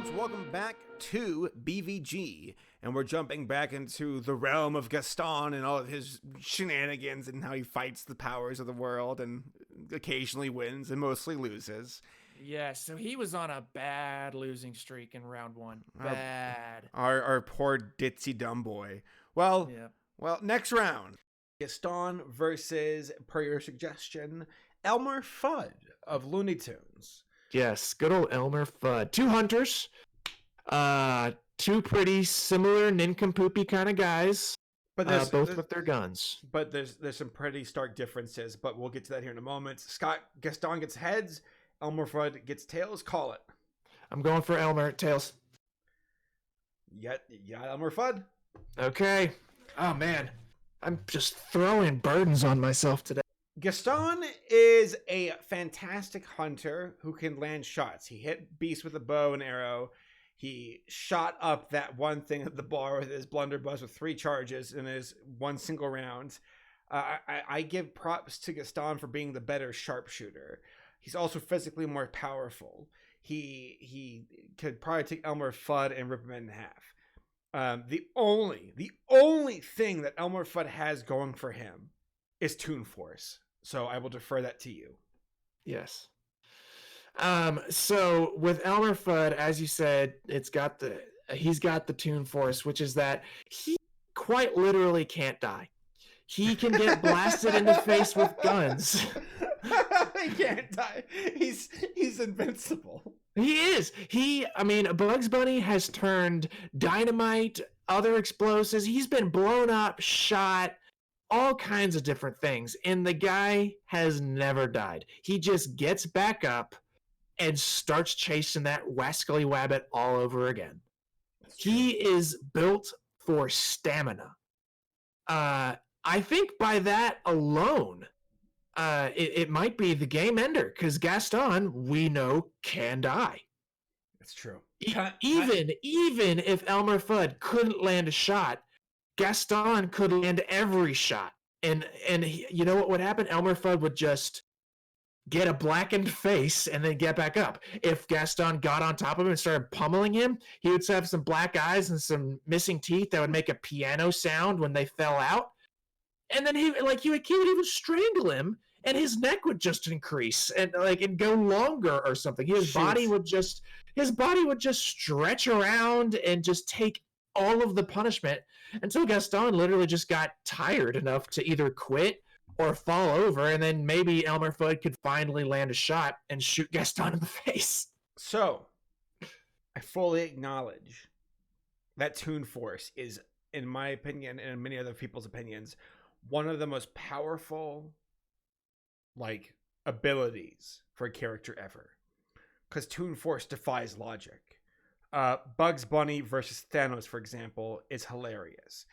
folks, welcome back to BvG, and we're jumping back into the realm of Gaston and all of his shenanigans and how he fights the powers of the world and occasionally wins and mostly loses. Yeah, so he was on a bad losing streak in round one. Bad. Our poor ditzy dumb boy. Well, Yeah. next round. Gaston versus, per your suggestion, Elmer Fudd of Looney Tunes. Yes, good old Elmer Fudd. Two hunters, two pretty similar nincompoopy kind of guys, but both with their guns. But there's some pretty stark differences, but we'll get to that here in a moment. Gaston gets heads, Elmer Fudd gets tails. Call it. I'm going for Elmer. Tails. Yeah, Elmer Fudd. Okay. Oh, man. I'm just throwing burdens on myself today. Gaston is a fantastic hunter who can land shots. He hit beasts with a bow and arrow. He shot up that one thing at the bar with his blunderbuss with 3 charges in his one single round. I give props to Gaston for being the better sharpshooter. He's also physically more powerful. He could probably take Elmer Fudd and rip him in half. The only thing that Elmer Fudd has going for him is Toon Force. So I will defer that to you. Yes. So with Elmer Fudd, as you said, he's got the Toon Force, which is that he quite literally can't die. He can get blasted in the face with guns. He can't die. He's invincible. He is. Bugs Bunny has turned dynamite, other explosives. He's been blown up, shot, all kinds of different things. And the guy has never died. He just gets back up and starts chasing that wascally wabbit all over again. He is built for stamina. I think by that alone, it might be the game ender, because Gaston, we know, can die. That's true. Even if Elmer Fudd couldn't land a shot, Gaston could land every shot. And you know what would happen? Elmer Fudd would just get a blackened face and then get back up. If Gaston got on top of him and started pummeling him, he would have some black eyes and some missing teeth that would make a piano sound when they fell out. And then he would even strangle him, and his neck would just increase and go longer or something. His body would just stretch around and just take all of the punishment until Gaston literally just got tired enough to either quit or fall over, and then maybe Elmer Fudd could finally land a shot and shoot Gaston in the face. So, I fully acknowledge that Toon Force is, in my opinion and in many other people's opinions, one of the most powerful abilities for a character ever, because Toon Force defies logic. Bugs Bunny versus Thanos, for example, is hilarious,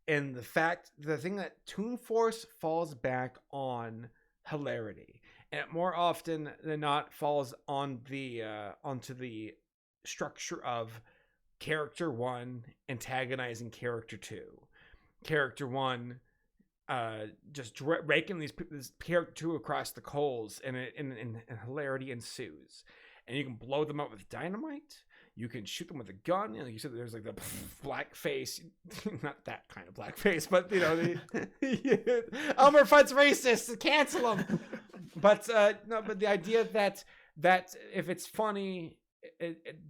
and the thing that Toon Force falls back on hilarity, and it more often than not falls on onto the structure of character 1 antagonizing character 2, character 1 just raking this character 2 across the coals, and hilarity ensues. And you can blow them up with dynamite. You can shoot them with a gun. You said, there's the black face, not that kind of black face, but Elmer Fudd's racist. Cancel him. But but the idea that if it's funny,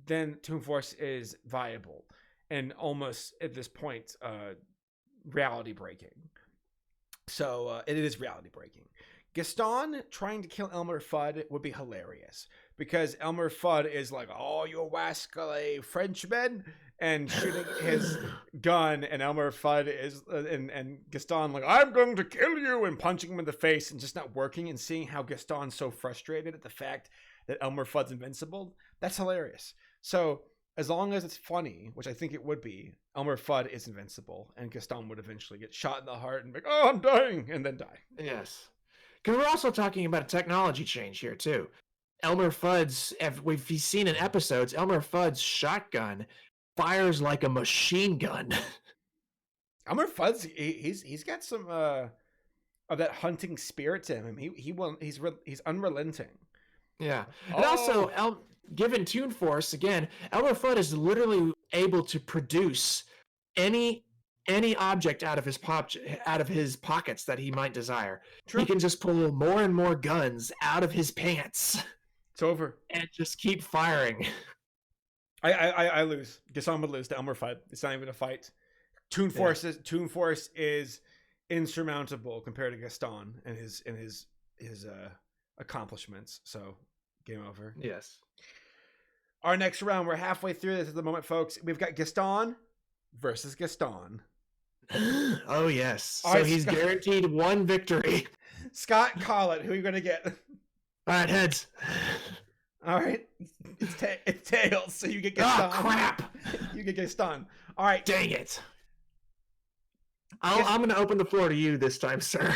then Toon Force is viable and almost at this point reality breaking. So it is reality breaking. Gaston trying to kill Elmer Fudd would be hilarious, because Elmer Fudd is like, "Oh, you wascally Frenchman," and shooting his gun, and Elmer Fudd is and Gaston like, "I'm going to kill you," and punching him in the face, and just not working, and seeing how Gaston's so frustrated at the fact that Elmer Fudd's invincible. That's hilarious. So as long as it's funny, which I think it would be, Elmer Fudd is invincible, and Gaston would eventually get shot in the heart and be like, "Oh, I'm dying," and then die. Yes. Because we're also talking about a technology change here, too. Elmer Fudd's, we've seen in episodes, Elmer Fudd's shotgun fires like a machine gun. Elmer Fudd's, he's got some of that hunting spirit to him. He's unrelenting. Yeah. And also, given Toon Force, again, Elmer Fudd is literally able to produce any object out of his pockets that he might desire. True. He can just pull more and more guns out of his pants It's over. and just keep firing. I lose. Gaston would lose to Elmer Fudd. It's not even a fight. Toon Force is insurmountable compared to Gaston and his accomplishments. So game over. Yes. Our next round, we're halfway through this at the moment, folks. We've got Gaston versus Gaston. Oh yes. All So right, he's Scott. guaranteed one victory. Scott, call it. Who are you gonna get? All right, heads. All right, it's tails. So you get Gaston. Oh crap! You get Gaston. All right, Dang it. I'm going to open the floor to you this time, sir.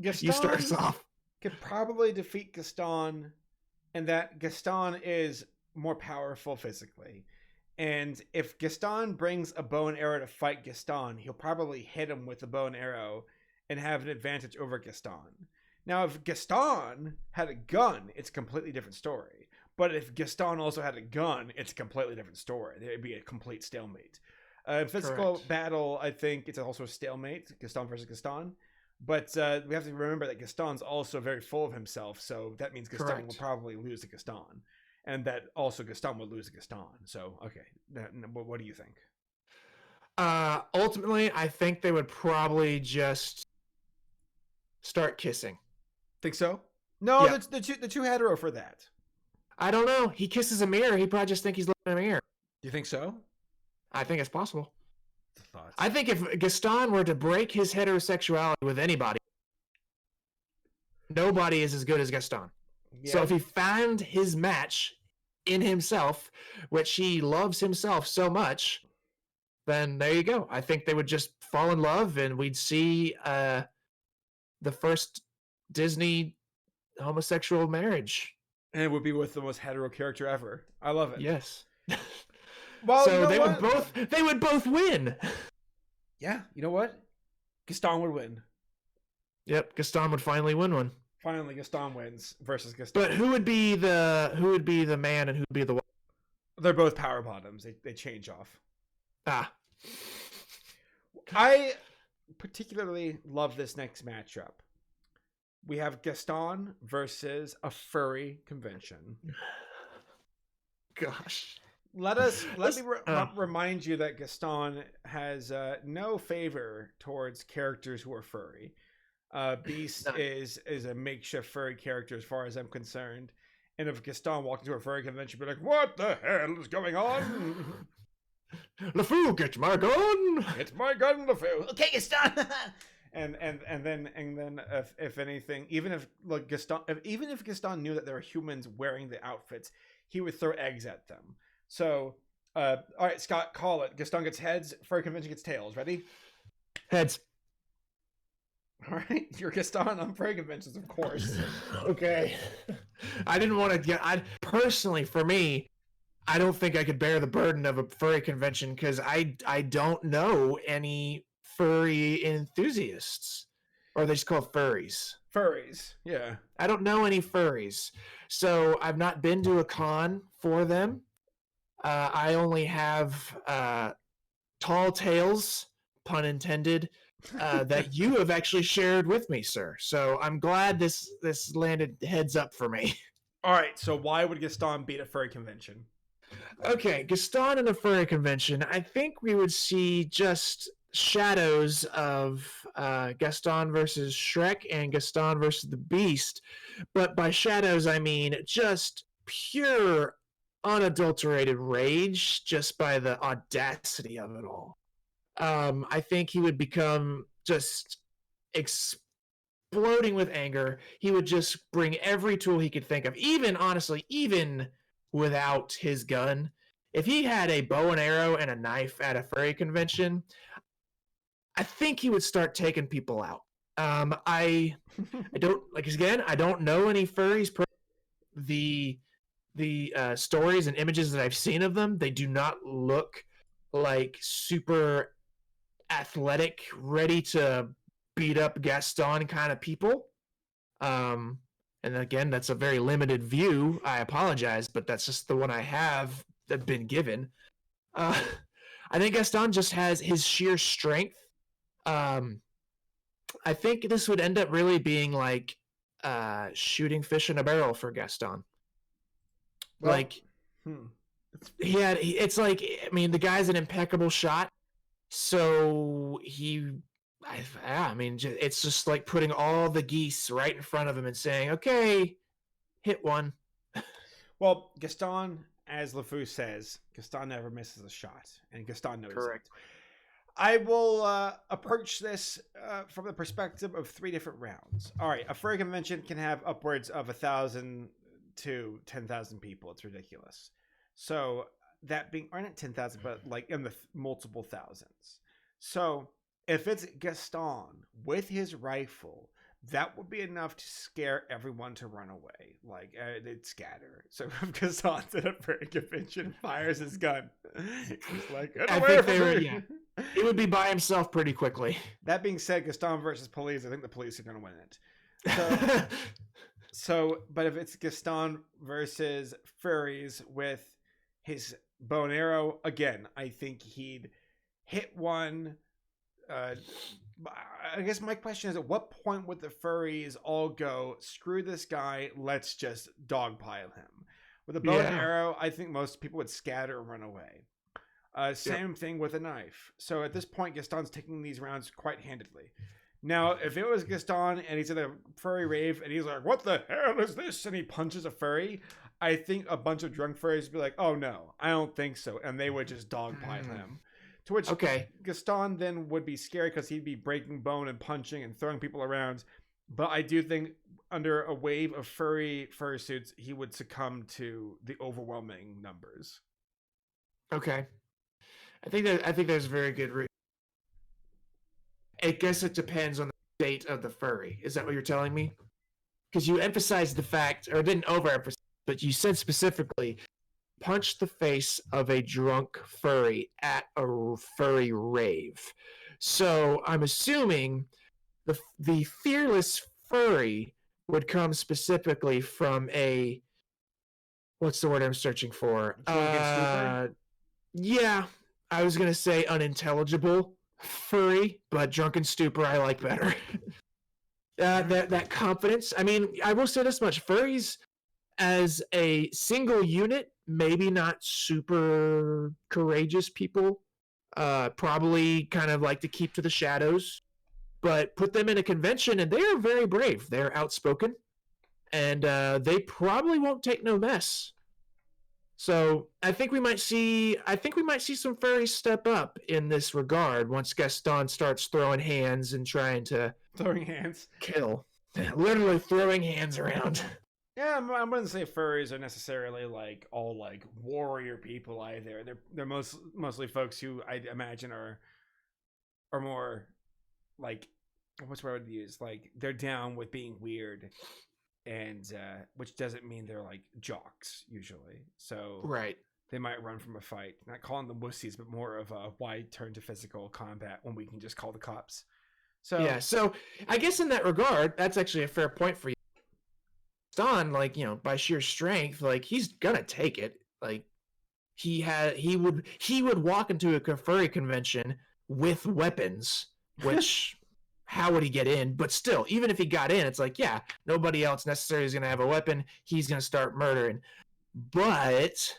Gaston You start us off. could probably defeat Gaston, and that Gaston is more powerful physically. And if Gaston brings a bow and arrow to fight Gaston, he'll probably hit him with the bow and arrow and have an advantage over Gaston. Now, if Gaston had a gun, it's a completely different story. But if Gaston also had a gun, it's a completely different story. It'd be a complete stalemate. Physical Correct. battle, I think it's also a stalemate, Gaston versus Gaston. But we have to remember that Gaston's also very full of himself, so that means Gaston will Correct. probably lose to Gaston. And that also Gaston would lose to Gaston. So, okay. What do you think? Ultimately, I think they would probably just start kissing. Think so? No, Yeah. they're too hetero for that. I don't know. He kisses a mirror. He probably just think he's looking at a mirror. Do you think so? I think it's possible. Thoughts? I think if Gaston were to break his heterosexuality with anybody, nobody is as good as Gaston. Yeah. So if he found his match in himself, which he loves himself so much, then there you go. I think they would just fall in love and we'd see the first Disney homosexual marriage. And it would be with the most hetero character ever. I love it. Yes. Well, So you know they what? would both win. Yeah, you know what? Gaston would win. Yep, Gaston would finally win one. Finally, Gaston wins versus Gaston. But who would be the man and who would be the woman? They're both power bottoms. They change off. Ah, I particularly love this next matchup. We have Gaston versus a furry convention. gosh. Let me remind you that Gaston has no favor towards characters who are furry. Beast None. is a makeshift furry character as far as I'm concerned. And if Gaston walked into a furry convention, be like, "What the hell is going on? LeFou, get my gun! It's my gun, LeFou. Okay, Gaston." and then if anything, even if Gaston knew that there were humans wearing the outfits, he would throw eggs at them. So, all right, Scott, call it. Gaston gets heads. Furry convention gets tails. Ready? Heads. All right, you're Gaston on furry conventions, of course. Okay. I didn't want to get. Personally, for me, I don't think I could bear the burden of a furry convention because I don't know any furry enthusiasts, or they just call furries. Furries, yeah. I don't know any furries, so I've not been to a con for them. I only have tall tales, pun intended, that you have actually shared with me, sir. So I'm glad this landed heads up for me. All right, so why would Gaston beat a furry convention? Okay, Gaston in a furry convention, I think we would see just shadows of Gaston versus Shrek and Gaston versus the Beast. But by shadows, I mean just pure, unadulterated rage just by the audacity of it all. I think he would become just exploding with anger. He would just bring every tool he could think of, even without his gun. If he had a bow and arrow and a knife at a furry convention, I think he would start taking people out. I don't I don't know any furries. The stories and images that I've seen of them, they do not look like super athletic, ready to beat up Gaston kind of people. And again, that's a very limited view. I apologize, but that's just the one I have been given. I think Gaston just has his sheer strength. I think this would end up really being like shooting fish in a barrel for Gaston. Well, like it's like, I mean, the guy's an impeccable shot, so I mean, it's just like putting all the geese right in front of him and saying, okay, hit one. Well, Gaston, as LeFou says, Gaston never misses a shot, and Gaston knows Correct. it. I will approach this from the perspective of 3 different rounds. All right, a furry convention can have upwards of 1,000 to 10,000 people. It's ridiculous. So that being, or not 10,000, but like in the multiple thousands. So if it's Gaston with his rifle, that would be enough to scare everyone to run away. Like, they'd scatter. So if Gaston's at a furry convention, fires his gun, he's like, get away from me. Yeah. He would be by himself pretty quickly. That being said, Gaston versus police, I think the police are going to win it. So, but if it's Gaston versus furries with his bow and arrow, again, I think he'd hit one. I guess my question is, at what point would the furries all go, screw this guy, let's just dogpile him? With a bow and arrow, I think most people would scatter and run away. Same thing with a knife. So at this point, Gaston's taking these rounds quite handedly. Now, if it was Gaston and he's at a furry rave and he's like, what the hell is this? And he punches a furry, I think a bunch of drunk furries would be like, oh no, I don't think so. And they would just dogpile him. To which Gaston then would be scary because he'd be breaking bone and punching and throwing people around. But I do think under a wave of fursuits, he would succumb to the overwhelming numbers. Okay. I think there's very good I guess it depends on the state of the furry. Is that what you're telling me? Because you emphasized the fact, or didn't overemphasize, but you said specifically, punch the face of a drunk furry at a furry rave. So I'm assuming the fearless furry would come specifically from a, what's the word I'm searching for? Yeah, I was gonna say unintelligible furry, but drunken stupor I like better. That confidence. I mean, I will say this much: furries as a single unit, maybe not super courageous people. Probably kind of like to keep to the shadows. But put them in a convention, and they are very brave. They're outspoken, and they probably won't take no mess. So I think we might see some furries step up in this regard once Gaston starts throwing hands and trying to kill, literally throwing hands around. Yeah, I wouldn't say furries are necessarily like all like warrior people either. They're mostly folks who I imagine are more like, what's the word I would use? Like, they're down with being weird. And which doesn't mean they're like jocks usually. So right, they might run from a fight. Not calling them wussies, but more of a why turn to physical combat when we can just call the cops. So yeah. So I guess in that regard, that's actually a fair point for you. Don, like, you know, by sheer strength, like he's gonna take it. Like he would walk into a furry convention with weapons, which. How would he get in? But still, even if he got in, it's like, yeah, nobody else necessarily is going to have a weapon. He's going to start murdering. But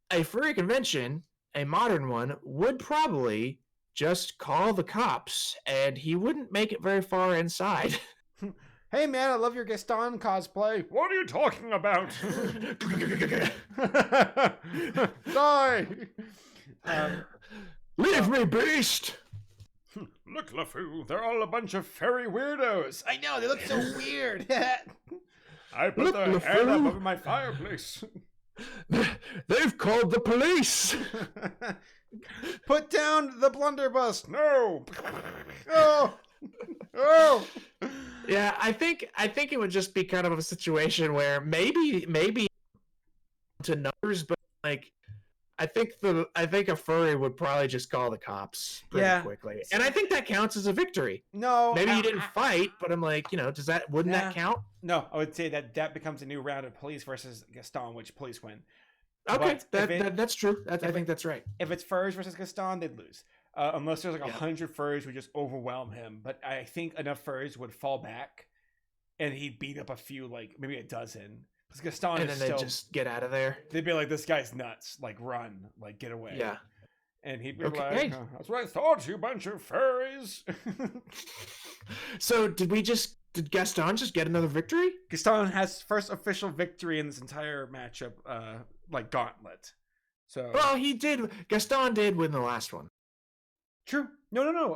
a furry convention, a modern one, would probably just call the cops, and he wouldn't make it very far inside. Hey, man, I love your Gaston cosplay. What are you talking about? Die! Leave me, beast! Look, LeFou, they're all a bunch of furry weirdos. I know, they look so weird. I put their hair up over my fireplace. They've called the police. Put down the blunderbuss. No. Oh. Oh. Yeah, I think it would just be kind of a situation where maybe to numbers, but like I think a furry would probably just call the cops pretty quickly, and I think that counts as a victory. No, maybe you didn't fight, but I'm like, wouldn't that count? No, I would say that becomes a new round of police versus Gaston, which police win. Okay, that's true. I think that's right. If it's furs versus Gaston, they'd lose. Unless there's like 100 furs would just overwhelm him. But I think enough furs would fall back and he'd beat up a few, like maybe a dozen. Because Gaston and then they'd just get out of there. They'd be like, this guy's nuts. Like, run. Like, get away. Yeah. And he'd be like, that's what I thought, you bunch of furries. So did Gaston just get another victory? Gaston has first official victory in this entire matchup, like gauntlet. So well, Gaston did win the last one. True. No. You know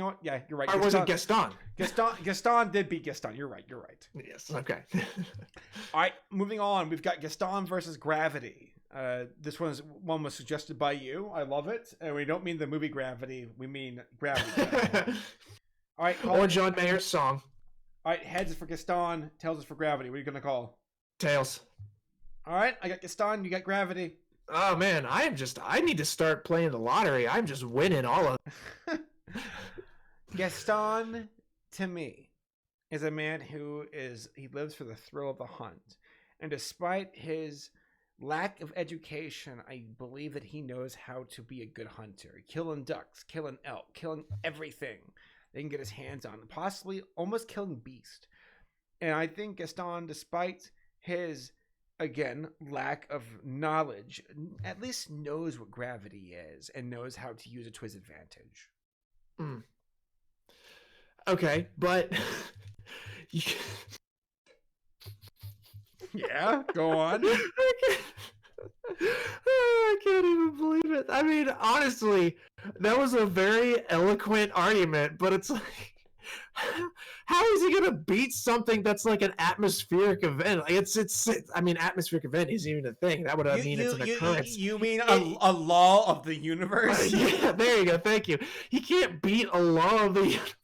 what? Yeah, you're right. Or was it Gaston? Gaston did beat Gaston. You're right. Yes. Okay. All right. Moving on. We've got Gaston versus Gravity. This one was suggested by you. I love it. And we don't mean the movie Gravity. We mean Gravity. All right. Or John Mayer's song. All right. Heads is for Gaston. Tails is for Gravity. What are you gonna call? Tails. All right. I got Gaston. You got Gravity. Oh man, I need to start playing the lottery. I'm just winning all of Gaston, to me, is a man who lives for the thrill of the hunt. And despite his lack of education, I believe that he knows how to be a good hunter. Killing ducks, killing elk, killing everything they can get his hands on. Possibly almost killing beast. And I think Gaston, despite his again, lack of knowledge, at least knows what gravity is and knows how to use it to his advantage. Okay, but yeah, go on. I can't even believe it. I mean, honestly, that was a very eloquent argument, but it's like, how is he gonna beat something that's like an atmospheric event? Like I mean, atmospheric event isn't even a thing. That would mean it's an occurrence. You mean a law of the universe? Yeah, there you go. Thank you. He can't beat a law of the universe.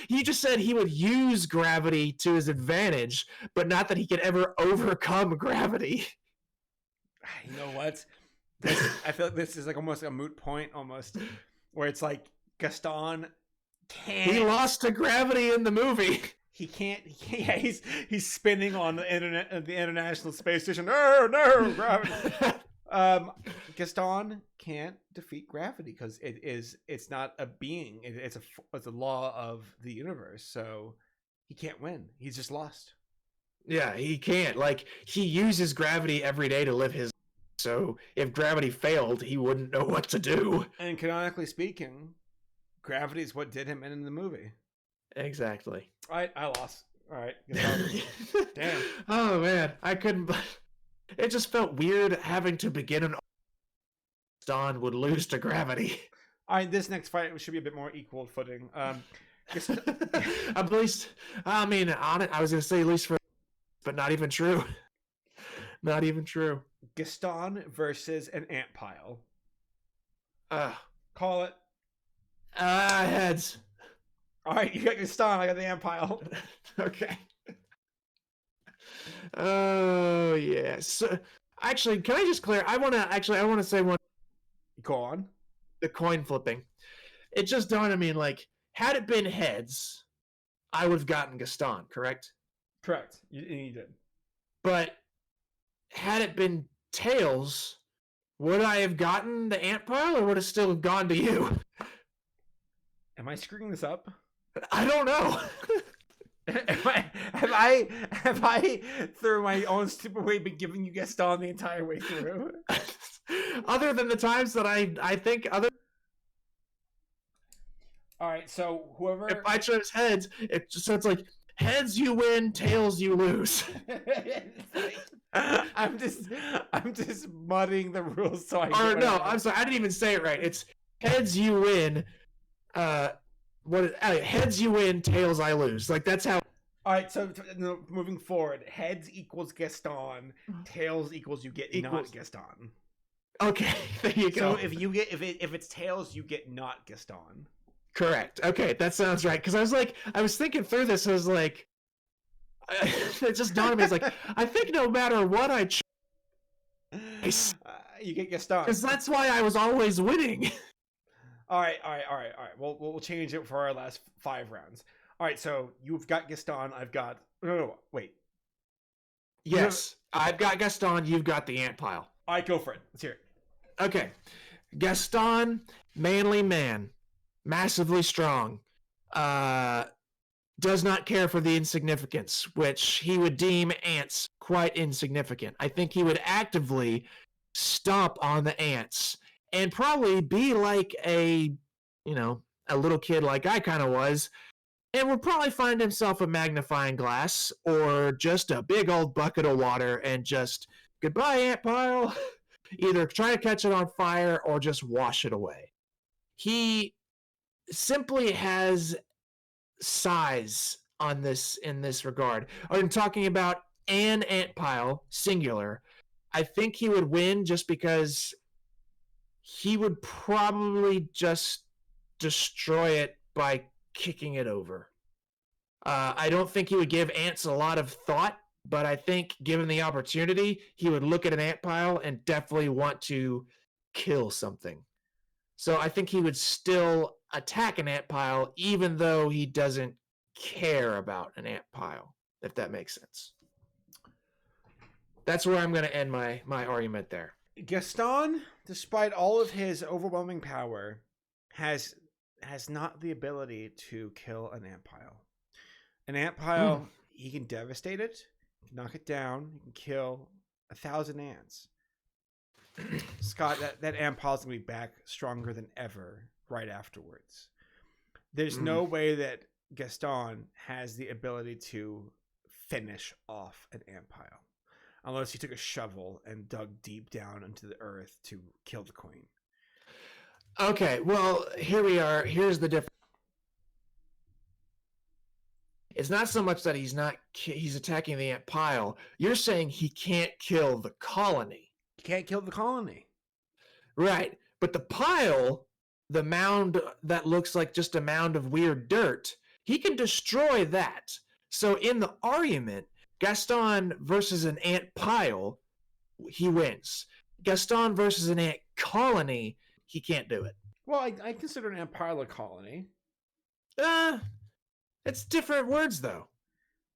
He just said he would use gravity to his advantage, but not that he could ever overcome gravity. You know what? I feel like this is like almost a moot point, almost, where it's like Gaston can't. He lost to gravity in the movie. He can't. Yeah, he's spinning on the International Space Station. No, gravity. Gaston can't defeat gravity because it's not a being. It's a law of the universe. So he can't win. He's just lost. Yeah, he can't. Like, he uses gravity every day to live his. So if gravity failed, he wouldn't know what to do. And canonically speaking, gravity is what did him in the movie. Exactly. All right, I lost. All right. Damn. Oh man, I couldn't. It just felt weird having to begin an. Don would lose to gravity. All right, this next fight should be a bit more equal footing. At least, I mean, I was gonna say at least for, but not even true. Not even true. Gaston versus an ant pile. Call it. Heads. All right, you got Gaston. I got the ant pile. Okay. Oh yeah. So, actually, can I just clear? I want to say one. Go on. The coin flipping. It just dawned on me, like, had it been heads, I would have gotten Gaston. Correct. Correct. You did. But had it been tails, would I have gotten the ant pile, or would it still have gone to you? Am I screwing this up? I don't know. Have I through my own stupid way been giving you Gaston the entire way through? Other than the times that I think other. All right, so whoever. If I chose heads, it's like heads you win, tails you lose. I'm just mudding the rules so I. Or no, I'm sorry, I didn't even say it right. It's heads you win. Heads you win, tails I lose. Like, that's how. All right, so moving forward, heads equals Gaston, tails equals you get not Gaston. Okay, there you go. So if it's tails, you get not Gaston. Correct. Okay, that sounds right. Because I was thinking through this. I was like, it just dawned on me. It's like, I think no matter what I choose. You get Gaston. Because that's why I was always winning. All right. We'll change it for our last 5 rounds. All right, so you've got Gaston. I've got no. Wait. Yes, I've got Gaston. You've got the ant pile. All right, go for it. Let's hear it. Okay, Gaston, manly man, massively strong, does not care for the insignificance, which he would deem ants quite insignificant. I think he would actively stomp on the ants and probably be like a little kid like I kind of was, and would probably find himself a magnifying glass or just a big old bucket of water and just, goodbye, ant pile. Either try to catch it on fire or just wash it away. He simply has size on this in this regard. I'm talking about an ant pile, singular. I think he would win just because he would probably just destroy it by kicking it over. I don't think he would give ants a lot of thought, but I think given the opportunity, he would look at an ant pile and definitely want to kill something. So I think he would still attack an ant pile, even though he doesn't care about an ant pile, if that makes sense. That's where I'm going to end my argument there. Gaston, despite all of his overwhelming power, has not the ability to kill an ant pile. An ant pile, he can devastate it, he can knock it down, he can kill 1,000 ants. Scott, that ant pile's gonna be back stronger than ever right afterwards. There's no way that Gaston has the ability to finish off an ant pile unless he took a shovel and dug deep down into the earth to kill the queen. Okay, well, here we are. Here's the difference. It's not so much that he's attacking the ant pile. You're saying he can't kill the colony. He can't kill the colony. Right. But the pile, the mound that looks like just a mound of weird dirt, he can destroy that. So in the argument, Gaston versus an ant pile, he wins. Gaston versus an ant colony, he can't do it. Well, I consider an ant pile a colony. It's different words, though.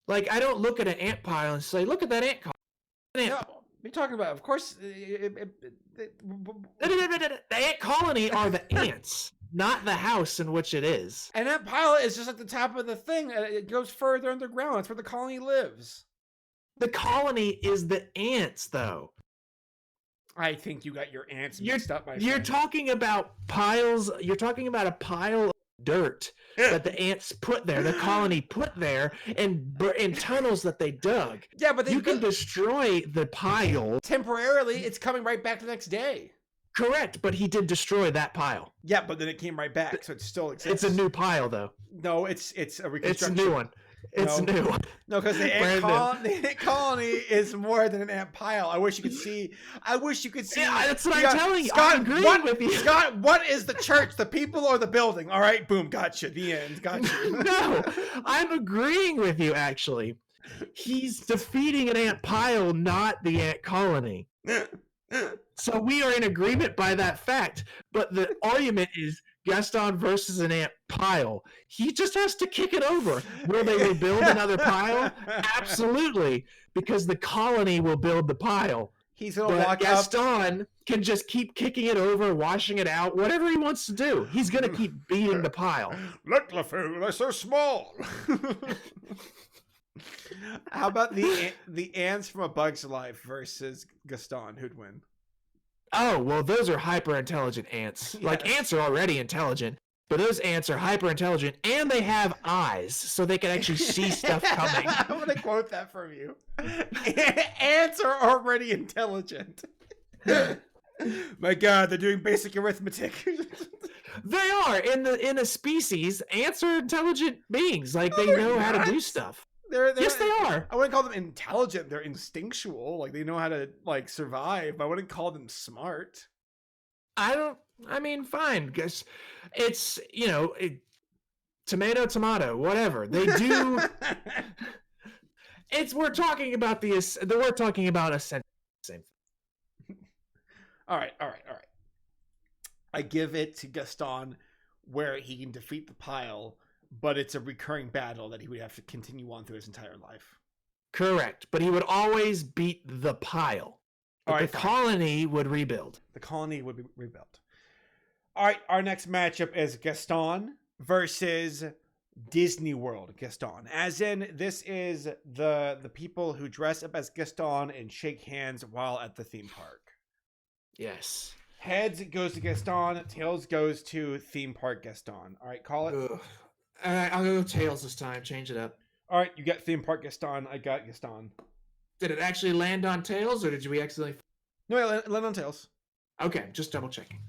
Like, I don't look at an ant pile and say, look at that ant colony. No, you're talking about, of course. The ant colony are the ants, not the house in which it is. And that pile is just at the top of the thing. It goes further underground. That's where the colony lives. The colony is the ants, though. I think you got your ants mixed up, my friend. You're talking about piles. You're talking about a pile of dirt that the ants put there, the colony put there, and in tunnels that they dug. Yeah, but you can destroy the pile. Temporarily, it's coming right back the next day. Correct, but he did destroy that pile. Yeah, but then it came right back, so it still exists. It's a new pile, though. No, it's a reconstruction. It's a new one. It's new. No, because the ant colony is more than an ant pile. I wish you could see. Yeah, that's what I'm telling you. Scott, I'm agreeing with you. Scott, what is the church? The people or the building? All right, boom, gotcha. The end, gotcha. No, I'm agreeing with you, actually. He's defeating an ant pile, not the ant colony. So we are in agreement by that fact. But the argument is Gaston versus an ant pile. He just has to kick it over. Will they rebuild another pile? Absolutely, because the colony will build the pile. He's gonna walk Gaston can just keep kicking it over, washing it out, whatever he wants to do. He's gonna keep beating the pile. Look, LeFou, they're so small. How about the ants from A Bug's Life versus Gaston? Who'd win? Oh, well, those are hyper-intelligent ants. Yes. Like, ants are already intelligent, but those ants are hyper-intelligent, and they have eyes, so they can actually see stuff coming. I'm going to quote that from you. Ants are already intelligent. My God, they're doing basic arithmetic. They are. In a species, ants are intelligent beings. Like, they know how to do stuff. Yes, they are. I wouldn't call them intelligent. They're instinctual. Like, they know how to, like, survive. I wouldn't call them smart. I mean, fine. Because it's, tomato, whatever. They do. We're talking about a same thing. All right. I give it to Gaston where he can defeat the pile, but it's a recurring battle that he would have to continue on through his entire life. Correct, but he would always beat the pile. But the colony would rebuild. The colony would be rebuilt. All right, our next matchup is Gaston versus Disney World Gaston. As in, this is the people who dress up as Gaston and shake hands while at the theme park. Yes. Heads goes to Gaston. Tails goes to theme park Gaston. All right, call it. All right, I'll go Tails this time. Change it up. All right, you got theme park Gaston. I got Gaston. Did it actually land on Tails, or did we accidentally? No, it landed on Tails. Okay, just double checking.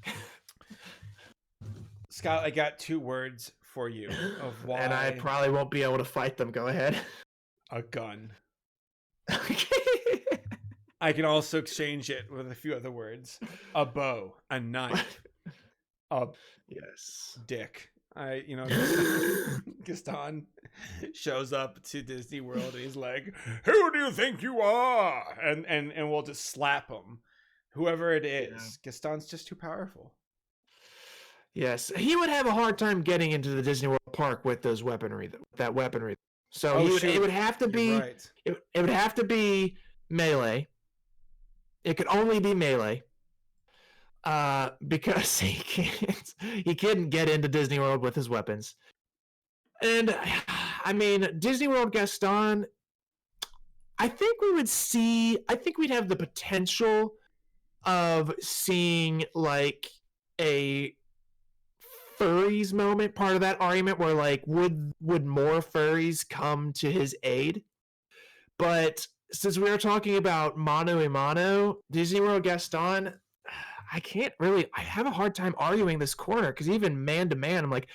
Scott, I got 2 words for you of why. And I probably won't be able to fight them. Go ahead. A gun. Okay. I can also exchange it with a few other words. A bow, a knife, a dick. Gaston shows up to Disney World and he's like, "Who do you think you are?" And we'll just slap him. Whoever it is, yeah. Gaston's just too powerful. Yes, he would have a hard time getting into the Disney World Park with that weaponry. So it would have to be. Right. It would have to be melee. It could only be melee. Because he couldn't get into Disney World with his weapons. And I mean, Disney World Gaston, I think we'd have the potential of seeing like a furries moment, part of that argument where like would more furries come to his aid? But since we are talking about mano a mano, Disney World Gaston, I have a hard time arguing this corner because even man to man, I'm like,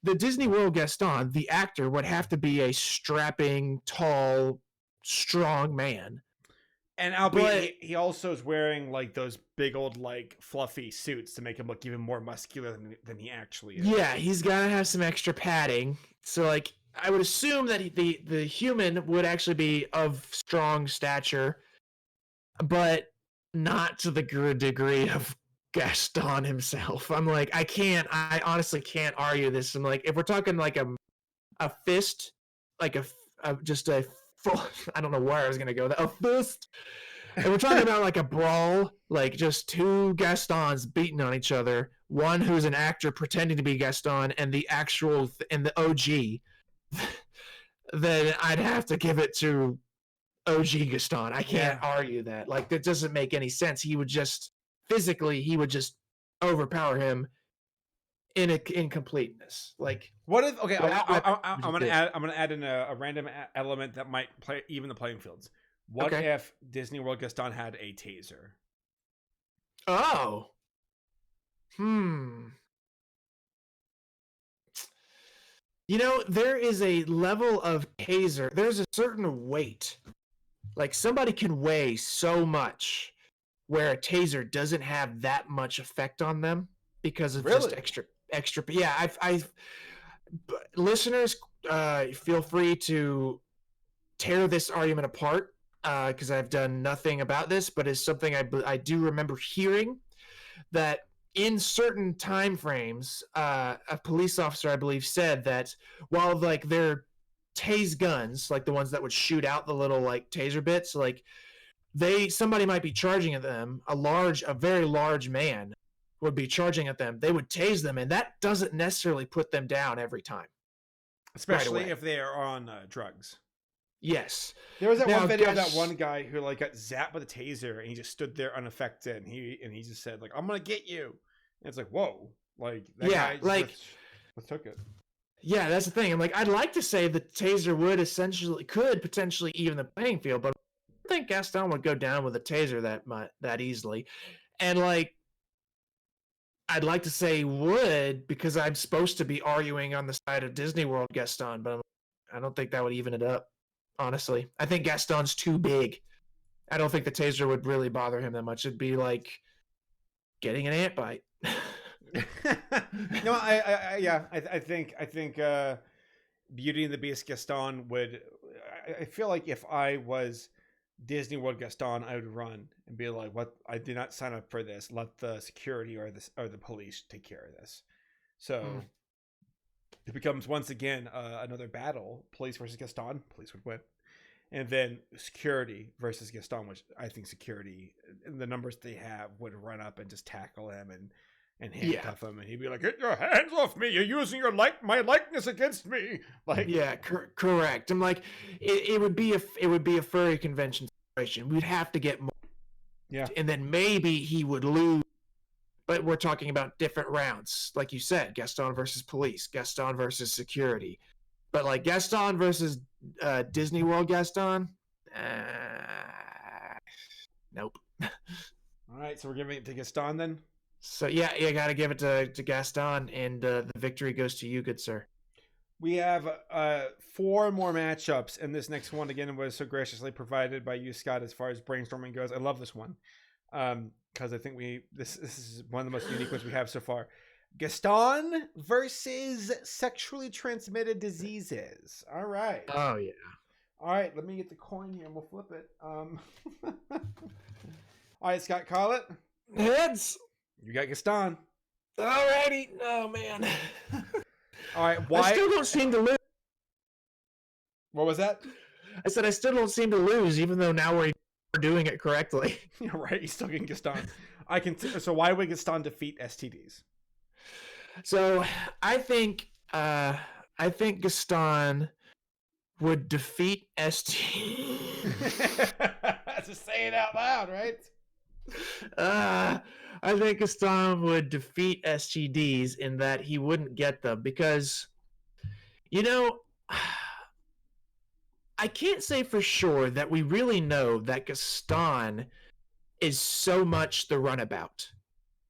the Disney World Gaston, the actor would have to be a strapping, tall, strong man. And albeit he also is wearing like those big old like fluffy suits to make him look even more muscular than he actually is. Yeah, he's gotta have some extra padding. So like, I would assume that the human would actually be of strong stature, but not to the degree of Gaston himself. I'm like, I honestly can't argue this. I'm like, if we're talking like a fist, like just a full, I don't know where I was going to go, a fist. And we're talking about like a brawl, like just 2 Gastons beating on each other, one who's an actor pretending to be Gaston and the actual, and the OG, then I'd have to give it to OG Gaston. I can't argue that. Like, that doesn't make any sense. He would just overpower him in incompleteness. Like, what if? Okay, I'm gonna add in a random element that might play even the playing fields. What if Disney World Gaston had a taser? Oh. You know, there is a level of taser. There's a certain weight. Like, somebody can weigh so much where a taser doesn't have that much effect on them because of just extra. Yeah, I've listeners, feel free to tear this argument apart because I've done nothing about this, but it's something I do remember hearing that in certain time frames, a police officer, I believe, said that while like their tase guns, like the ones that would shoot out the little like taser bits, like somebody might be charging at them, a very large man would be charging at them, they would tase them, and that doesn't necessarily put them down every time, especially if they are on drugs. Yes, there was that one video of that one guy who like got zapped with a taser and he just stood there unaffected, and he just said like, "I'm gonna get you," and it's like, whoa, like that guy just took it. Yeah, that's the thing. I'm like, I'd like to say the taser could potentially even the playing field, but I don't think Gaston would go down with a taser that easily. And like, I'd like to say would, because I'm supposed to be arguing on the side of Disney World Gaston, but I don't think that would even it up, honestly. I think Gaston's too big. I don't think the taser would really bother him that much. It'd be like getting an ant bite. No, I think Beauty and the Beast Gaston would. I feel like if I was Disney World Gaston, I would run and be like, "What? I did not sign up for this. Let the security or the police take care of this." So it becomes once again another battle: police versus Gaston. Police would win, and then security versus Gaston, which I think security, the numbers they have, would run up and just tackle him and handcuff him, and he'd be like, "Get your hands off me! You're using my likeness against me!" Like, yeah, correct. I'm like, it would be a furry convention situation. We'd have to get more, and then maybe he would lose. But we're talking about different rounds, like you said, Gaston versus police, Gaston versus security. But like Gaston versus Disney World Gaston, nope. All right, so we're giving it to Gaston then. So yeah, you got to give it to Gaston, and the victory goes to you, good sir. We have 4 more matchups, and this next one again was so graciously provided by you, Scott, as far as brainstorming goes. I love this one because I think this is one of the most unique ones we have so far. Gaston versus sexually transmitted diseases. All right. Oh yeah. All right, let me get the coin here and we'll flip it. All right, Scott, call it. Heads. You got Gaston. Alrighty. Oh man. All right. Why? I still don't seem to lose. What was that? I said I still don't seem to lose, even though now we're doing it correctly. You're right. He's still getting Gaston. So why would Gaston defeat STDs? So I think Gaston would defeat STDs. Just say it out loud, right? I think Gaston would defeat STDs in that he wouldn't get them because, I can't say for sure that we really know that Gaston is so much the runabout.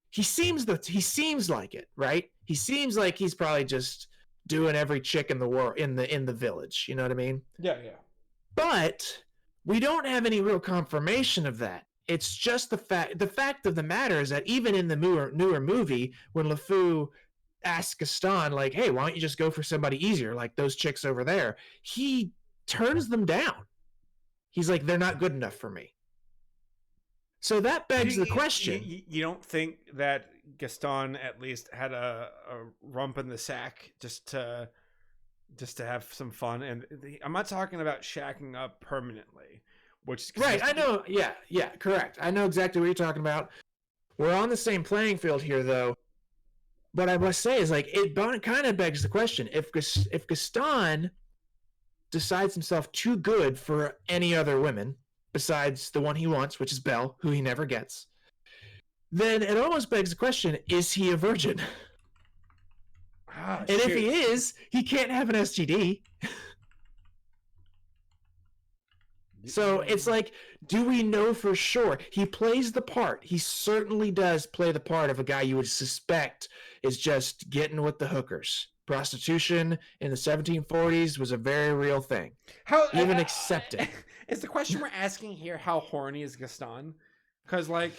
He seems like it, right? He seems like he's probably just doing every chick in the world in the village. You know what I mean? Yeah. But we don't have any real confirmation of that. It's just the fact of the matter is that even in the newer movie, when LeFou asks Gaston, like, "Hey, why don't you just go for somebody easier, like those chicks over there?" He turns them down. He's like, "They're not good enough for me." So that begs the question. You don't think that Gaston at least had a rump in the sack just to have some fun? And I'm not talking about shacking up permanently, which is right. I know. Yeah, correct. I know exactly what you're talking about. We're on the same playing field here, though. What I must say is, like, it kind of begs the question: if Gaston decides himself too good for any other women besides the one he wants, which is Belle, who he never gets, then it almost begs the question: is he a virgin? And if he is, he can't have an STD. So it's like, do we know for sure? He plays the part. He certainly does play the part of a guy you would suspect is just getting with the hookers. Prostitution in the 1740s was a very real thing. Even accepted. Is the question we're asking here how horny is Gaston? Because, like...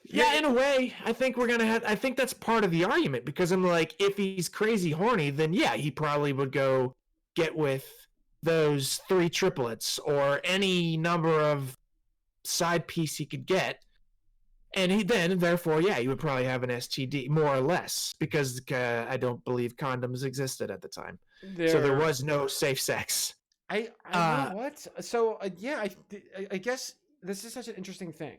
Yeah, in a way, I think I think that's part of the argument, because I'm like, if he's crazy horny, then yeah, he probably would go get with those 3 triplets or any number of side piece he could get, and therefore he would probably have an STD, more or less, because I don't believe condoms existed at the time, so there was no safe sex. I know what. So I guess this is such an interesting thing.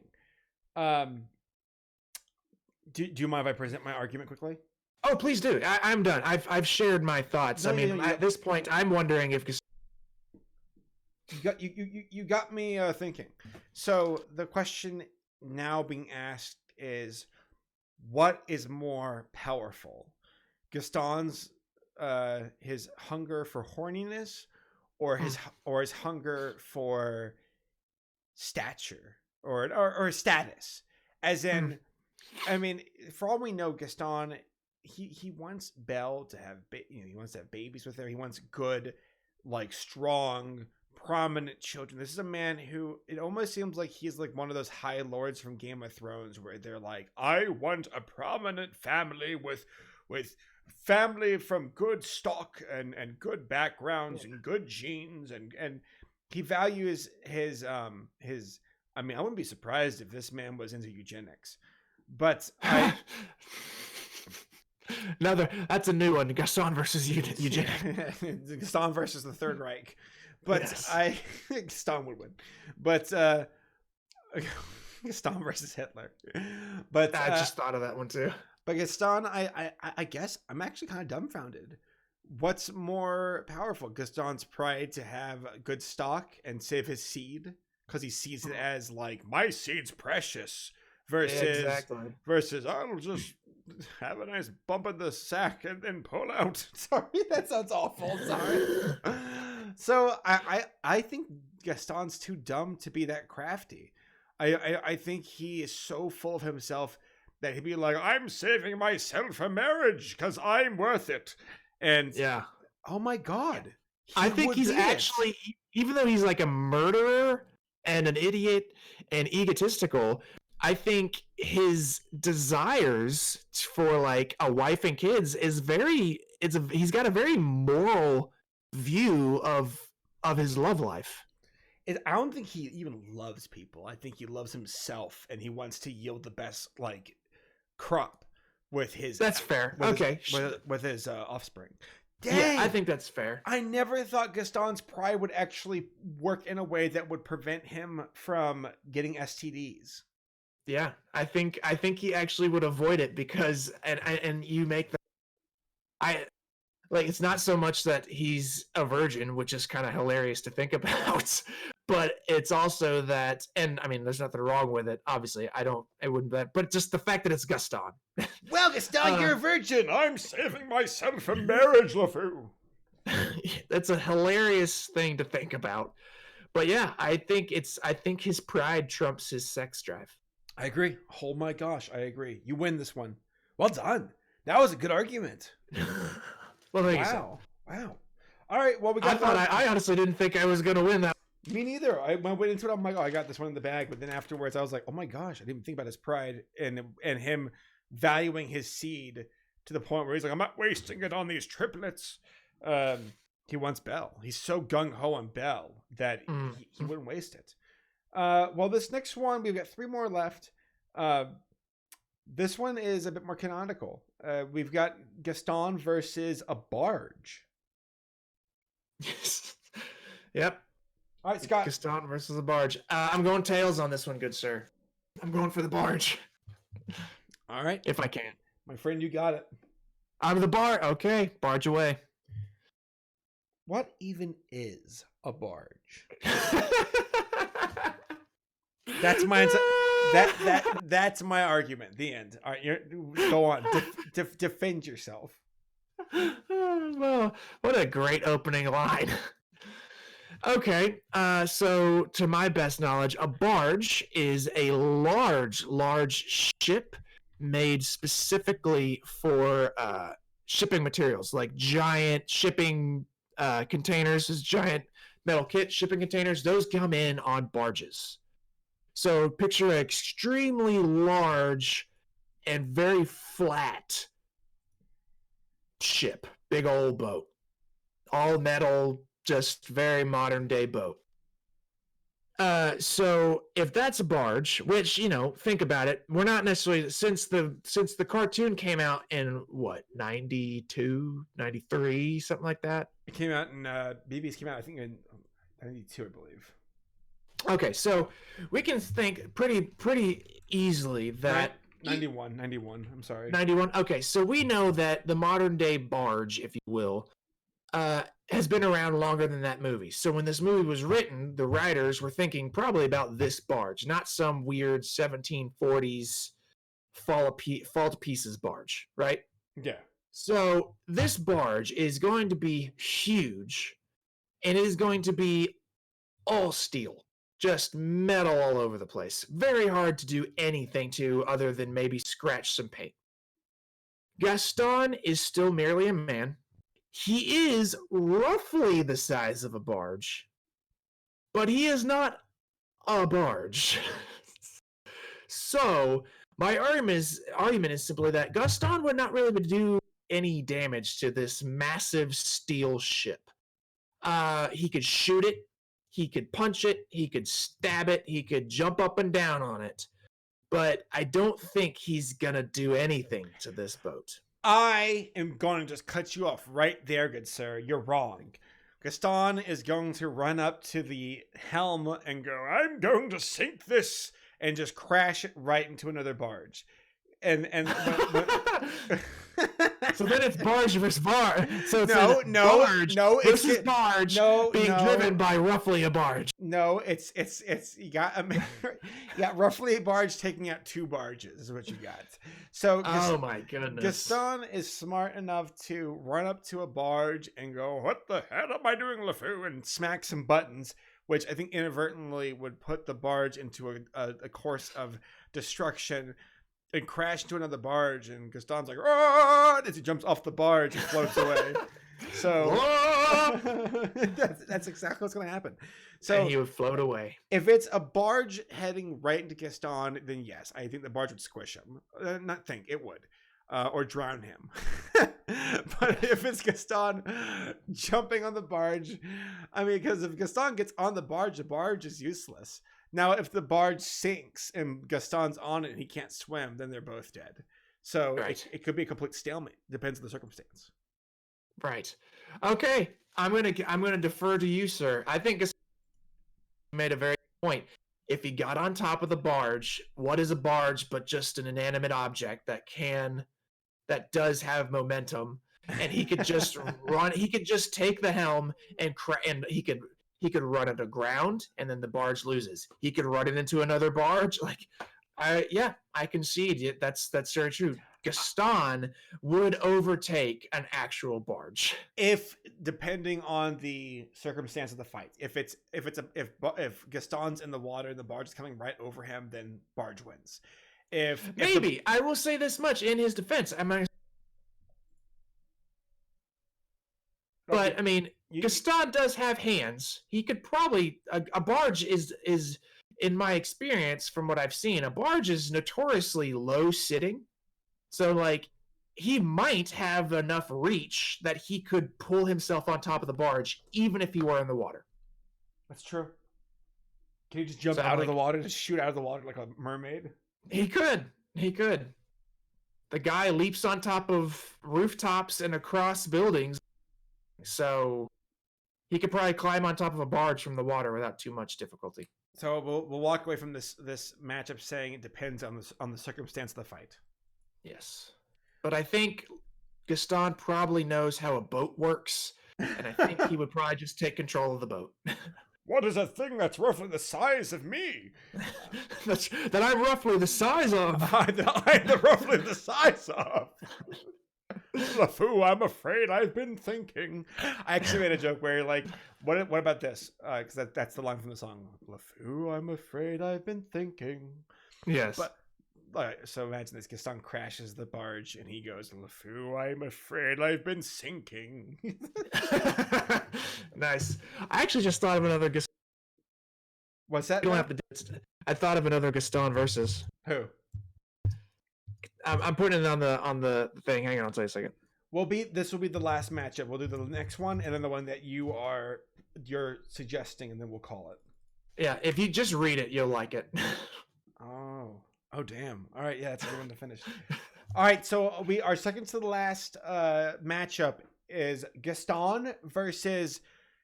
Do you mind if I present my argument quickly? Oh, please do. I'm done. I've shared my thoughts. At this point, I'm wondering if you got me thinking. So the question now being asked is, what is more powerful, Gaston's his hunger for horniness, or his hunger for stature or status? As in, I mean, for all we know, Gaston, he wants Belle to have he wants to have babies with her. He wants good, like, strong, prominent children. This is a man who, it almost seems like he's like one of those high lords from Game of Thrones, where they're like, I want a prominent family with family from good stock and good backgrounds and good genes, and he values his I mean, I wouldn't be surprised if this man was into eugenics, but that's a new one. Gaston versus eugenics. Gaston versus the Third Reich. But Yes. Gaston would win. But Gaston versus Hitler. But I just thought of that one too. But Gaston, I guess I'm actually kind of dumbfounded. What's more powerful, Gaston's pride to have good stock and save his seed because he sees it as like my seed's precious, versus I'll just have a nice bump in the sack and then pull out. Sorry, that sounds awful. Sorry. So I think Gaston's too dumb to be that crafty. I think he is so full of himself that he'd be like, I'm saving myself for marriage because I'm worth it. And yeah, oh my God. I think he's actually, even though he's like a murderer and an idiot and egotistical, I think his desires for like a wife and kids is he's got a very moral view of his love life. I don't think he even loves people. I think he loves himself and he wants to yield the best like crop with his. That's fair. With his offspring. Dang. Yeah, I think that's fair. I never thought Gaston's pride would actually work in a way that would prevent him from getting STDs. Yeah, I think he actually would avoid it because and you make that it's not so much that he's a virgin, which is kind of hilarious to think about, but it's also that, and I mean, there's nothing wrong with it. Obviously, I wouldn't bet, but just the fact that it's Gaston. Well, Gaston, you're a virgin. I'm saving myself for marriage, LeFou. That's a hilarious thing to think about. But yeah, I think his pride trumps his sex drive. I agree. Oh my gosh, I agree. You win this one. Well done. That was a good argument. Well, thank you. Wow. All right. Well, we got. I honestly didn't think I was gonna win that. Me neither. I went into it. I'm like, oh, I got this one in the bag. But then afterwards, I was like, oh my gosh, I didn't even think about his pride and him valuing his seed to the point where he's like, I'm not wasting it on these triplets. He wants Belle. He's so gung ho on Belle that he wouldn't waste it. Well, this next one, we've got 3 more left. This one is a bit more canonical. We've got Gaston versus a barge. Yep. All right, Scott. Gaston versus a barge. I'm going tails on this one, good sir. I'm going for the barge. All right. If I can. My friend, you got it. I'm the barge. Okay, barge away. What even is a barge? That's my that's my argument. The end. All right, go on. Defend yourself. Well, what a great opening line. Okay, so to my best knowledge, a barge is a large ship made specifically for shipping materials, like giant shipping containers, giant metal kit shipping containers. Those come in on barges. So picture an extremely large and very flat ship, big old boat, all metal, just very modern day boat. So if that's a barge, which, think about it, we're not necessarily, since the cartoon came out in what, 92, 93, something like that. It came out in BvG came out, I think, in 92, I believe. Okay, so we can think pretty easily that 91. I'm sorry. 91. Okay, so we know that the modern day barge, if you will, has been around longer than that movie. So when this movie was written, the writers were thinking probably about this barge, not some weird 1740s fall to pieces barge, right? Yeah. So this barge is going to be huge, and it is going to be all steel. Just metal all over the place. Very hard to do anything to other than maybe scratch some paint. Gaston is still merely a man. He is roughly the size of a barge, but he is not a barge. So my argument is simply that Gaston would not really do any damage to this massive steel ship. He could shoot it. He could punch it, he could stab it, he could jump up and down on it. But I don't think he's gonna do anything to this boat. I am going to just cut you off right there, good sir. You're wrong. Gaston is going to run up to the helm and go, I'm going to sink this, and just crash it right into another barge. And So then it's barge versus barge. So it's barge versus barge being driven by roughly a barge. No, it's you got roughly a barge taking out two barges is what you got. So oh my goodness, Gaston is smart enough to run up to a barge and go, "What the hell am I doing, LeFou?" and smack some buttons, which I think inadvertently would put the barge into a course of destruction. And crash into another barge, and Gaston's like, "Oh!" as he jumps off the barge and floats away. So that's exactly what's going to happen. So and he would float away. If it's a barge heading right into Gaston, then yes, I think the barge would squish him. It would, or drown him. But if it's Gaston jumping on the barge, I mean, because if Gaston gets on the barge is useless. Now, if the barge sinks and Gaston's on it and he can't swim, then they're both dead. So right. it could be a complete stalemate. Depends on the circumstance. Right. Okay. I'm gonna defer to you, sir. I think Gaston made a very good point. If he got on top of the barge, what is a barge but just an inanimate object that does have momentum, and he could just run. He could just take the helm and he could run it aground, and then the barge loses. He could run it into another barge. I concede it. That's very true. Gaston would overtake an actual barge if depending on the circumstance of the fight. If Gaston's in the water and the barge is coming right over him, then barge wins. I will say this much in his defense. But I mean, Gaston does have hands. He could probably a barge is in my experience from what I've seen, a barge is notoriously low sitting. So like he might have enough reach that he could pull himself on top of the barge even if he were in the water. That's true. Can he just jump out of the water, just shoot out of the water like a mermaid? He could. The guy leaps on top of rooftops and across buildings. So he could probably climb on top of a barge from the water without too much difficulty. So we'll walk away from this matchup saying it depends on the circumstance of the fight. Yes, but I think Gaston probably knows how a boat works, and I think he would probably just take control of the boat. What is a thing that's roughly the size of me? that I'm roughly the size of. I'm roughly the size of. LeFou, I'm afraid I've been thinking. I actually made a joke where like, what about this? Because that's the line from the song. LeFou, I'm afraid I've been thinking. Yes. But so imagine this: Gaston crashes the barge, and he goes, "LeFou, I'm afraid I've been sinking." Nice. I actually just thought of another Gaston. What's that? You don't have to. I thought of another Gaston versus. Who? I'm putting it on the thing. Hang on, I'll tell you a second. This will be the last matchup. We'll do the next one, and then the one that you're suggesting, and then we'll call it. Yeah, if you just read it, you'll like it. Oh damn! All right, yeah, that's a good one to finish. All right, so our second to the last matchup is Gaston versus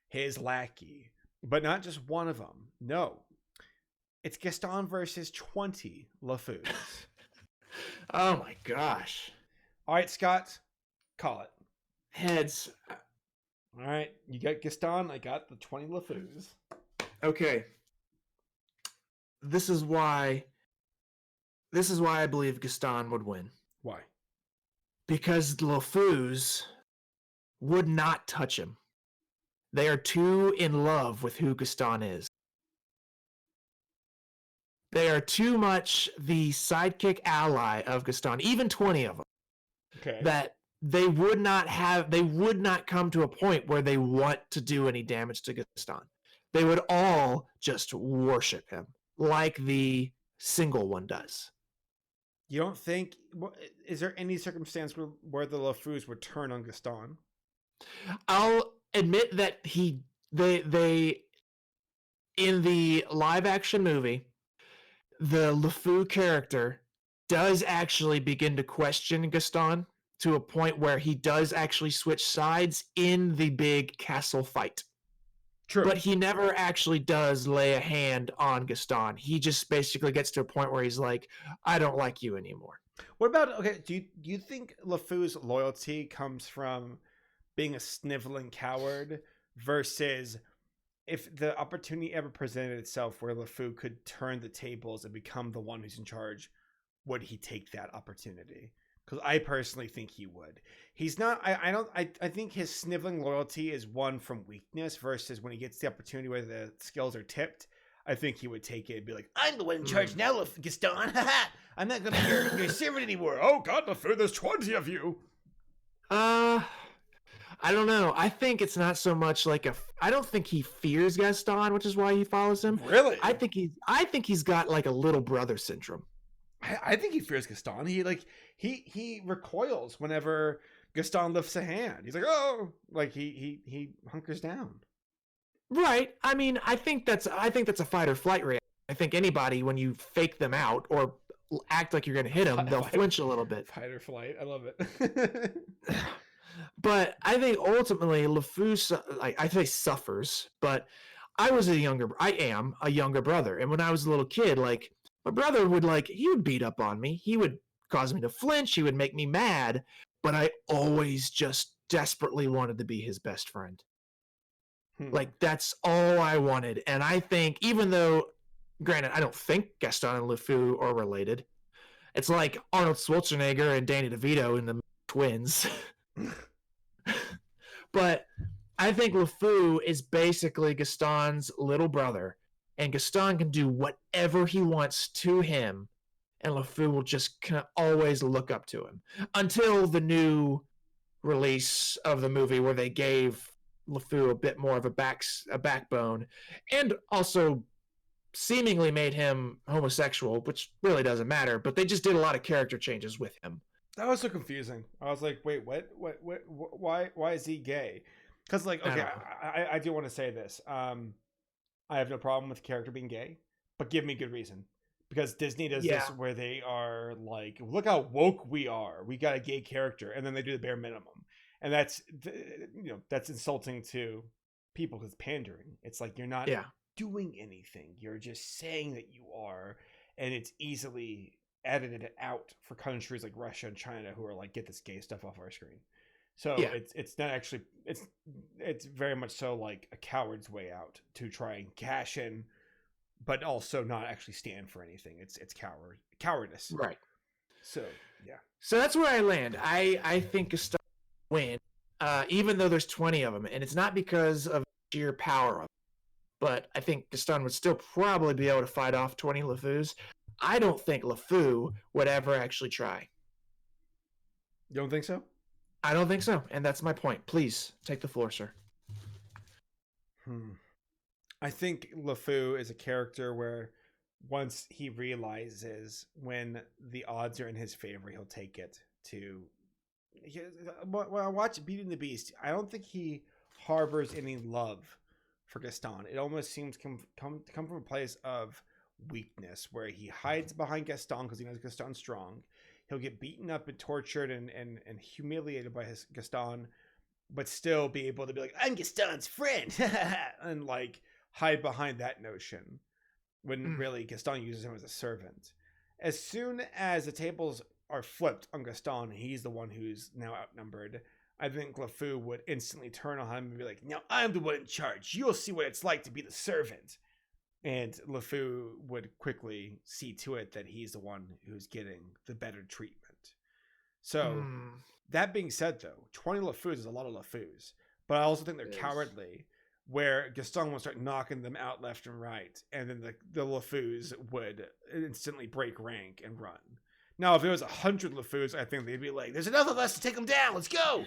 his lackey, but not just one of them. No, it's Gaston versus 20 LeFous. Oh my gosh! All right, Scott, call it. Heads. All right, you got Gaston. I got the 20 LeFous. Okay. This is why I believe Gaston would win. Why? Because LeFous would not touch him. They are too in love with who Gaston is. They are too much the sidekick ally of Gaston, even 20 of them. Okay. That they would not come to a point where they want to do any damage to Gaston. They would all just worship him like the single one does. You don't think? Is there any circumstance where the LeFous would turn on Gaston? I'll admit that they in the live action movie, the LeFou character does actually begin to question Gaston to a point where he does actually switch sides in the big castle fight. True. But he never actually does lay a hand on Gaston. He just basically gets to a point where he's like, I don't like you anymore. What about, okay, do you think LeFou's loyalty comes from being a sniveling coward versus if the opportunity ever presented itself where LeFou could turn the tables and become the one who's in charge, would he take that opportunity? Because I personally think he would. He's not, I think his sniveling loyalty is one from weakness versus when he gets the opportunity where the skills are tipped, I think he would take it and be like, I'm the one in charge now, Gaston. I'm not going to be your servant anymore. Oh, God, LeFou, there's 20 of you. I don't know. I think it's not so much like I don't think he fears Gaston, which is why he follows him. Really? I think he's got like a little brother syndrome. I think he fears Gaston. He recoils whenever Gaston lifts a hand. He's like, oh, like he hunkers down. Right. I mean, I think that's a fight or flight reaction. I think anybody, when you fake them out or act like you're going to hit them, they'll flinch a little bit. Fight or flight. I love it. But I think ultimately LeFou, I say suffers, but I am a younger brother. And when I was a little kid, like my brother he would beat up on me. He would cause me to flinch. He would make me mad, but I always just desperately wanted to be his best friend. Like that's all I wanted. And I think even though, granted, I don't think Gaston and LeFou are related. It's like Arnold Schwarzenegger and Danny DeVito in the Twins. But I think LeFou is basically Gaston's little brother, and Gaston can do whatever he wants to him, and LeFou will just always look up to him until the new release of the movie where they gave LeFou a bit more of a backbone, and also seemingly made him homosexual, which really doesn't matter, but they just did a lot of character changes with him. That was so confusing. I was like, wait, what, why is he gay? Because like, okay, I do want to say this. I have no problem with the character being gay, but give me good reason. Because Disney does this where they are like, look how woke we are. We got a gay character, and then they do the bare minimum. And that's, that's insulting to people because pandering. It's like you're not doing anything. You're just saying that you are, and it's easily edited out for countries like Russia and China who are like, get this gay stuff off our screen. So it's not actually, it's very much so like a coward's way out to try and cash in, but also not actually stand for anything. It's cowardice. Right. So So that's where I land. I think Gaston will win, even though there's 20 of them, and it's not because of sheer power of them, but I think Gaston would still probably be able to fight off 20 LeFous. I don't think LeFou would ever actually try. You don't think so? I don't think so, and that's my point. Please take the floor, sir. I think LeFou is a character where once he realizes when the odds are in his favor, he'll take it to. When I watch Beauty and the Beast, I don't think he harbors any love for Gaston. It almost seems to come from a place of weakness where he hides behind Gaston because he knows Gaston's strong. He'll get beaten up and tortured and humiliated by his Gaston, but still be able to be like, I'm Gaston's friend, and like hide behind that notion when really Gaston uses him as a servant. As soon as the tables are flipped on Gaston, he's the one who's now outnumbered. I think LeFou would instantly turn on him and be like, now I'm the one in charge. You'll see what it's like to be the servant. And LeFou would quickly see to it that he's the one who's getting the better treatment. So that being said, though, 20 LeFous is a lot of LeFous. But I also think they're cowardly, where Gaston will start knocking them out left and right. And then the LeFous would instantly break rank and run. Now, if it was 100 LeFous, I think they'd be like, there's enough of us to take them down. Let's go.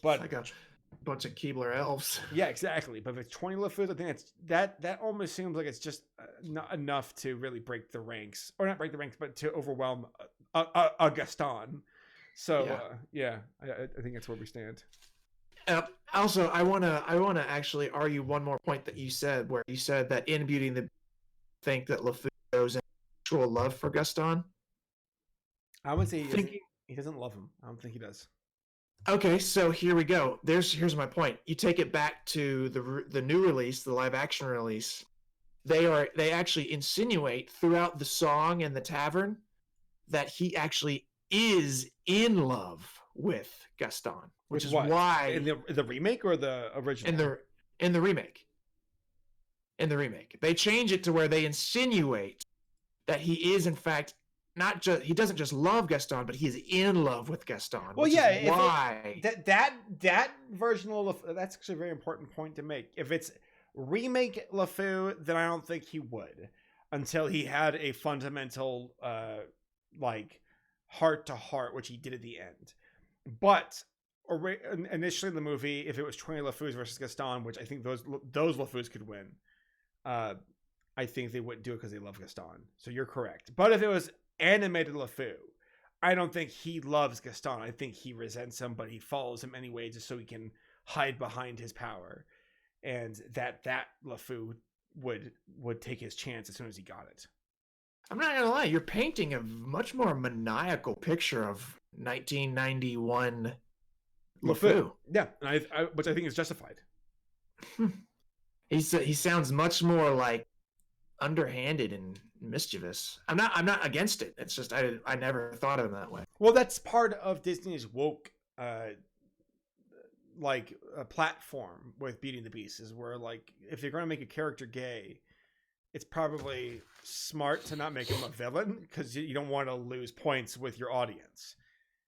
But I got a bunch of Keebler elves. Yeah, exactly. But if it's 20 LeFous, I think that almost seems like it's just not enough to really break the ranks. Or not break the ranks, but to overwhelm a Gaston. So, I think that's where we stand. Also, I wanna actually argue one more point that you said, where you said that in Beauty and the think that LeFou shows an actual love for Gaston. I would say Thinking, he doesn't love him. I don't think he does. okay, so here we go. Here's my point. You take it back to the new release, the live action release. They actually insinuate throughout the song and the tavern that he actually is in love with Gaston, which With is what? why In the remake or the original? in the remake. In the remake, they change it to where they insinuate that he is in fact he doesn't just love Gaston, but he is in love with Gaston. Well, which yeah, is why that version of LeFou, that's actually a very important point to make. If it's remake LeFou, then I don't think he would, until he had a fundamental like heart to heart, which he did at the end. But initially in the movie, if it was 20 LeFous versus Gaston, which I think those LeFous could win, I think they wouldn't do it because they love Gaston. So you're correct. But if it was animated LeFou, I don't think he loves Gaston. I think he resents him, but he follows him anyway just so he can hide behind his power. And that LeFou would take his chance as soon as he got it. I'm not gonna lie, you're painting a much more maniacal picture of 1991 LeFou. Yeah, and I which I think is justified. He sounds much more like underhanded and mischievous. I'm not against it. It's just I never thought of him that way. Well, that's part of Disney's woke like a platform with Beauty and the Beast, is where like if you're going to make a character gay, it's probably smart to not make him a villain, because you don't want to lose points with your audience.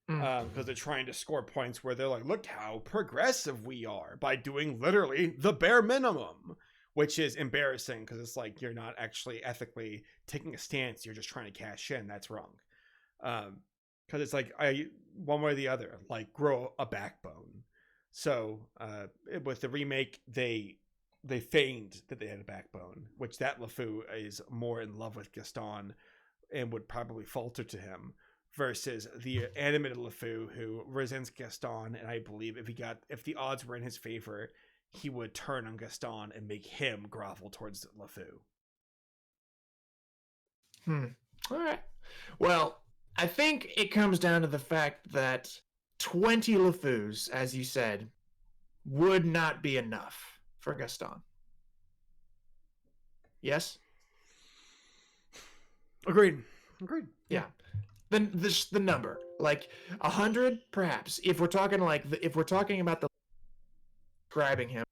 Because they're trying to score points where they're like, look how progressive we are by doing literally the bare minimum, which is embarrassing because it's like you're not actually ethically taking a stance. You're just trying to cash in. That's wrong. Because it's like one way or the other, like grow a backbone. So with the remake, they feigned that they had a backbone, which that LeFou is more in love with Gaston and would probably falter to him, versus the animated LeFou who resents Gaston. And I believe if the odds were in his favor, he would turn on Gaston and make him grovel towards LeFou. All right. Well, I think it comes down to the fact that 20 LeFous, as you said, would not be enough for Gaston. Yes? Agreed. Yeah. Then the number, like 100, perhaps. If we're talking about the describing him,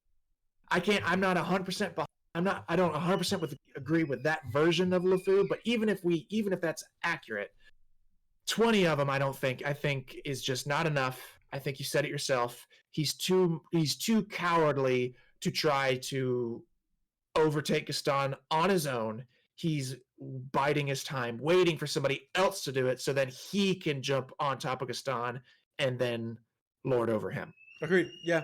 I'm not 100%. I don't 100% agree with that version of LeFou. But even if that's accurate, 20 of them, I think is just not enough. I think you said it yourself. He's too cowardly to try to overtake Gaston on his own. He's biding his time, waiting for somebody else to do it, so then he can jump on top of Gaston and then lord over him. Agreed. Yeah,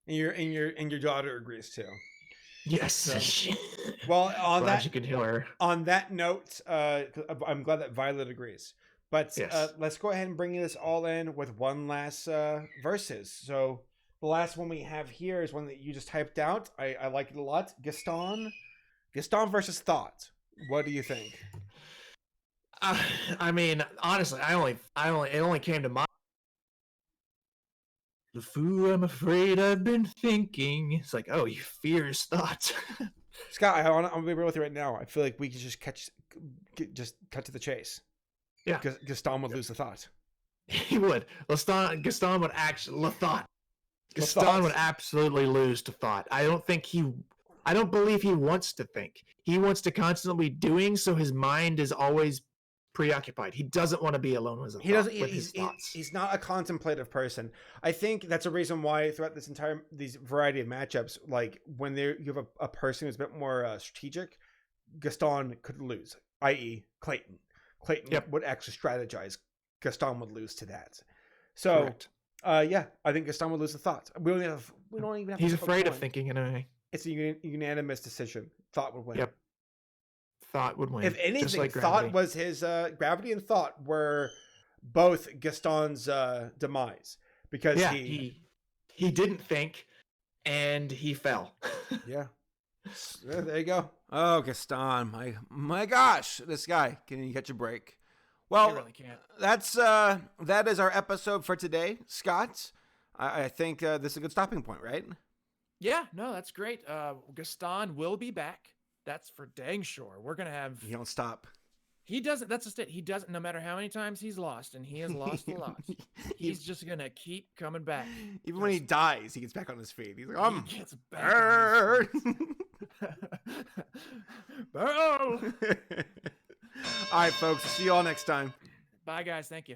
and your daughter agrees too. Yes. So, well, you can hear her. On that note, I'm glad that Violet agrees. But yes. Let's go ahead and bring this all in with one last verses. So the last one we have here is one that you just typed out. I like it a lot. Gaston versus Thought. What do you think? I mean, honestly, it only came to mind. LeFou, I'm afraid I've been thinking. It's like, oh, you fears Thought. Scott, I'm gonna be real with you right now. I feel like we could just cut to the chase. Yeah, Gaston would lose the Thought. He would. Gaston would actually Thought. Gaston would absolutely lose to Thought. I don't believe he wants to think. He wants to constantly be doing, so his mind is always preoccupied. He doesn't want to be alone with his thoughts. He's not a contemplative person. I think that's a reason why throughout these variety of matchups, like when you have a person who's a bit more strategic, Gaston could lose, i.e. Clayton. Clayton would actually strategize. Gaston would lose to that. So, correct. Yeah, I think Gaston would lose the Thought. We don't even have. He's afraid of thinking in a way. It's a unanimous decision. Thought would win. Yep. Thought would win. If anything, just like Thought was his Gravity and Thought were both Gaston's demise, because he didn't think, and he fell. Yeah. There you go. Oh, Gaston, my gosh, this guy, can he catch a break? Well, You really can't. that is our episode for today, Scott. I think this is a good stopping point, right? Yeah, no, that's great. Gaston will be back. That's for dang sure. We're gonna have. You don't stop. He doesn't. That's just it. He doesn't. No matter how many times he's lost, and he has lost a lot, he's just gonna keep coming back. Even when he dies, he gets back on his feet. He's like, He gets back on his feet. Burrow! All right, folks. See you all next time. Bye, guys. Thank you.